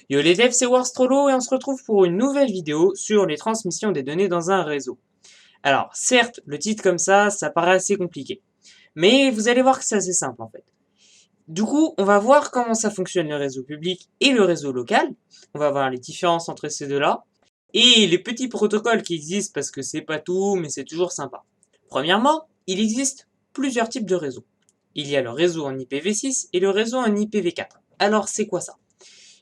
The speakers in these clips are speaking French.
Yo les devs, c'est Warstrollo et on se retrouve pour une nouvelle vidéo sur les transmissions des données dans un réseau. Alors, certes, le titre comme ça paraît assez compliqué. Mais vous allez voir que c'est assez simple en fait. Du coup, on va voir comment ça fonctionne le réseau public et le réseau local. On va voir les différences entre ces deux-là. Et les petits protocoles qui existent parce que c'est pas tout, mais c'est toujours sympa. Premièrement, il existe plusieurs types de réseaux. Il y a le réseau en IPv6 et le réseau en IPv4. Alors, c'est quoi ça?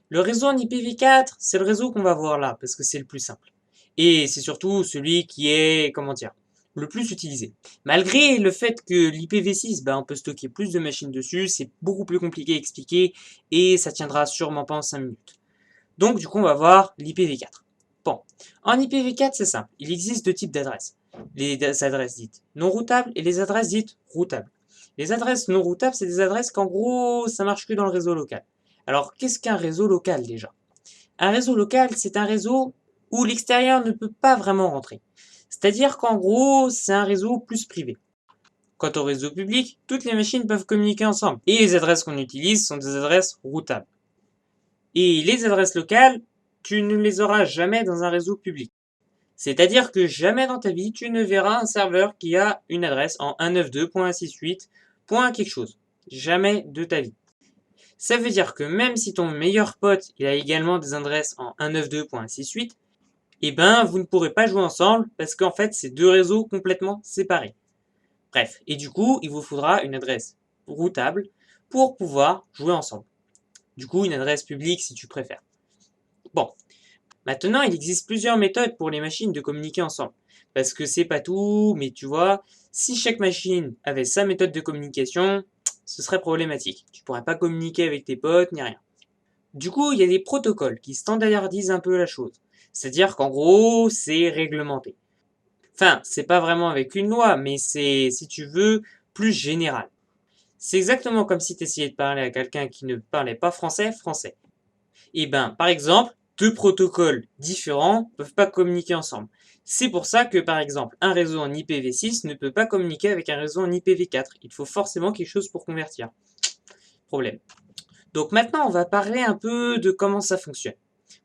Le réseau en IPv4, c'est le réseau qu'on va voir là, parce que c'est le plus simple. Et c'est surtout celui qui est, comment dire, le plus utilisé. Malgré le fait que l'IPv6, on peut stocker plus de machines dessus, c'est beaucoup plus compliqué à expliquer, et ça tiendra sûrement pas en 5 minutes. Donc du coup, on va voir l'IPv4. Bon, en IPv4, c'est simple, il existe deux types d'adresses. Les adresses dites non routables et les adresses dites routables. Les adresses non routables, c'est des adresses qu'en gros, ça marche que dans le réseau local. Alors, qu'est-ce qu'un réseau local déjà? Un réseau local, c'est un réseau où l'extérieur ne peut pas vraiment rentrer. C'est-à-dire qu'en gros, c'est un réseau plus privé. Quant au réseau public, toutes les machines peuvent communiquer ensemble. Et les adresses qu'on utilise sont des adresses routables. Et les adresses locales, tu ne les auras jamais dans un réseau public. C'est-à-dire que jamais dans ta vie, tu ne verras un serveur qui a une adresse en 192.168. quelque chose. Jamais de ta vie. Ça veut dire que même si ton meilleur pote il a également des adresses en 192.168, eh ben vous ne pourrez pas jouer ensemble parce qu'en fait c'est deux réseaux complètement séparés. Bref, et du coup il vous faudra une adresse routable pour pouvoir jouer ensemble. Du coup une adresse publique si tu préfères. Bon, maintenant il existe plusieurs méthodes pour les machines de communiquer ensemble. Parce que c'est pas tout, mais tu vois, si chaque machine avait sa méthode de communication, ce serait problématique. Tu pourrais pas communiquer avec tes potes ni rien. Du coup, il y a des protocoles qui standardisent un peu la chose. C'est-à-dire qu'en gros, c'est réglementé. Enfin, c'est pas vraiment avec une loi, mais c'est, si tu veux, plus général. C'est exactement comme si tu essayais de parler à quelqu'un qui ne parlait pas français. Et ben, par exemple, deux protocoles différents peuvent pas communiquer ensemble. C'est pour ça que, par exemple, un réseau en IPv6 ne peut pas communiquer avec un réseau en IPv4. Il faut forcément quelque chose pour convertir. Problème. Donc maintenant, on va parler un peu de comment ça fonctionne.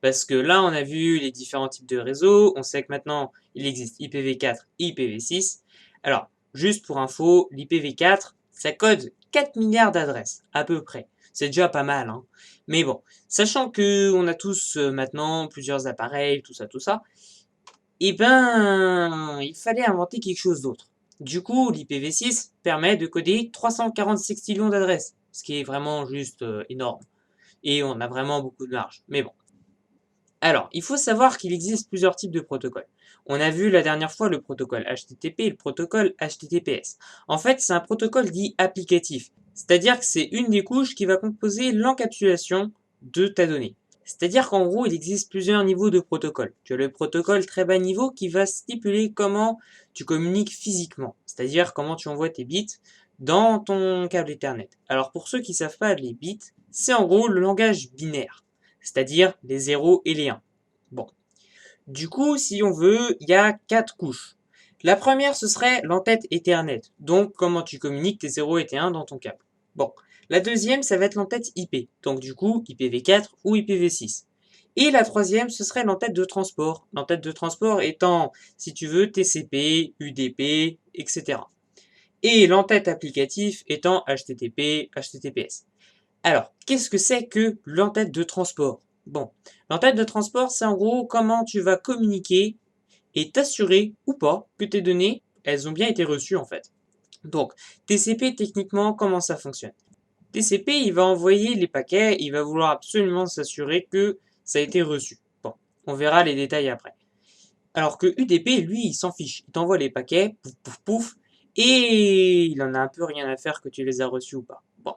Parce que là, on a vu les différents types de réseaux. On sait que maintenant, il existe IPv4 et IPv6. Alors, juste pour info, l'IPv4, ça code 4 milliards d'adresses, à peu près. C'est déjà pas mal, hein. Mais bon, sachant que on a tous maintenant plusieurs appareils, tout ça, eh ben, il fallait inventer quelque chose d'autre. Du coup, l'IPv6 permet de coder 340 sextillions d'adresses, ce qui est vraiment juste énorme. Et on a vraiment beaucoup de marge. Mais bon. Alors, il faut savoir qu'il existe plusieurs types de protocoles. On a vu la dernière fois le protocole HTTP et le protocole HTTPS. En fait, c'est un protocole dit applicatif. C'est-à-dire que c'est une des couches qui va composer l'encapsulation de ta donnée. C'est-à-dire qu'en gros, il existe plusieurs niveaux de protocole. Tu as le protocole très bas niveau qui va stipuler comment tu communiques physiquement. C'est-à-dire comment tu envoies tes bits dans ton câble Ethernet. Alors pour ceux qui ne savent pas, les bits, c'est en gros le langage binaire. C'est-à-dire les 0 et les 1. Bon. Du coup, si on veut, il y a 4 couches. La première, ce serait l'entête Ethernet. Donc, comment tu communiques tes 0 et tes 1 dans ton câble. Bon. La deuxième, ça va être l'entête IP. Donc, du coup, IPv4 ou IPv6. Et la troisième, ce serait l'entête de transport. L'entête de transport étant, si tu veux, TCP, UDP, etc. Et l'entête applicatif étant HTTP, HTTPS. Alors, qu'est-ce que c'est que l'entête de transport? Bon, l'entête de transport, c'est en gros comment tu vas communiquer et t'assurer ou pas que tes données, elles ont bien été reçues en fait. Donc, TCP, techniquement, comment ça fonctionne? TCP, il va envoyer les paquets, il va vouloir absolument s'assurer que ça a été reçu. Bon, on verra les détails après. Alors que UDP, lui, il s'en fiche. Il t'envoie les paquets, pouf, pouf, pouf, et il en a un peu rien à faire que tu les as reçus ou pas. Bon.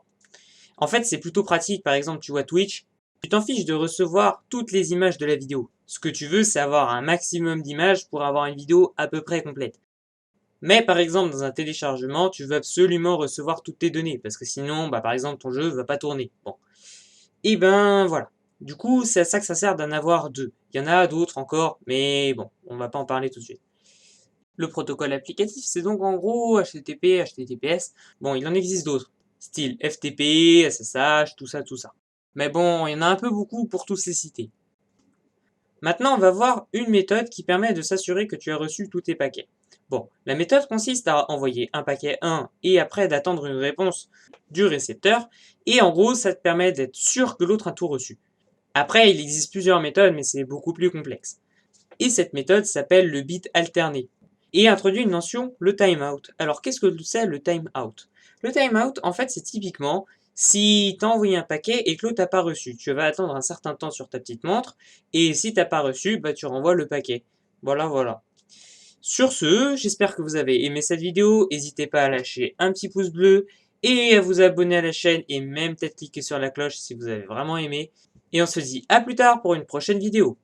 En fait, c'est plutôt pratique. Par exemple, tu vois Twitch, tu t'en fiches de recevoir toutes les images de la vidéo. Ce que tu veux, c'est avoir un maximum d'images pour avoir une vidéo à peu près complète. Mais par exemple, dans un téléchargement, tu veux absolument recevoir toutes tes données, parce que sinon, par exemple, ton jeu va pas tourner. Bon. Et ben voilà. Du coup, c'est à ça que ça sert d'en avoir deux. Il y en a d'autres encore, mais bon, on va pas en parler tout de suite. Le protocole applicatif, c'est donc en gros HTTP, HTTPS. Bon, il en existe d'autres, style FTP, SSH, tout ça, tout ça. Mais bon, il y en a un peu beaucoup pour tous les citer. Maintenant, on va voir une méthode qui permet de s'assurer que tu as reçu tous tes paquets. Bon, la méthode consiste à envoyer un paquet 1 et après d'attendre une réponse du récepteur. Et en gros, ça te permet d'être sûr que l'autre a tout reçu. Après, il existe plusieurs méthodes, mais c'est beaucoup plus complexe. Et cette méthode s'appelle le bit alterné et introduit une mention, le timeout. Alors, qu'est-ce que c'est le timeout? Le timeout, en fait, c'est typiquement si tu as envoyé un paquet et que l'autre n'a pas reçu. Tu vas attendre un certain temps sur ta petite montre et si tu n'as pas reçu, bah, tu renvoies le paquet. Voilà, voilà. Sur ce, j'espère que vous avez aimé cette vidéo. N'hésitez pas à lâcher un petit pouce bleu et à vous abonner à la chaîne et même peut-être cliquer sur la cloche si vous avez vraiment aimé. Et on se dit à plus tard pour une prochaine vidéo.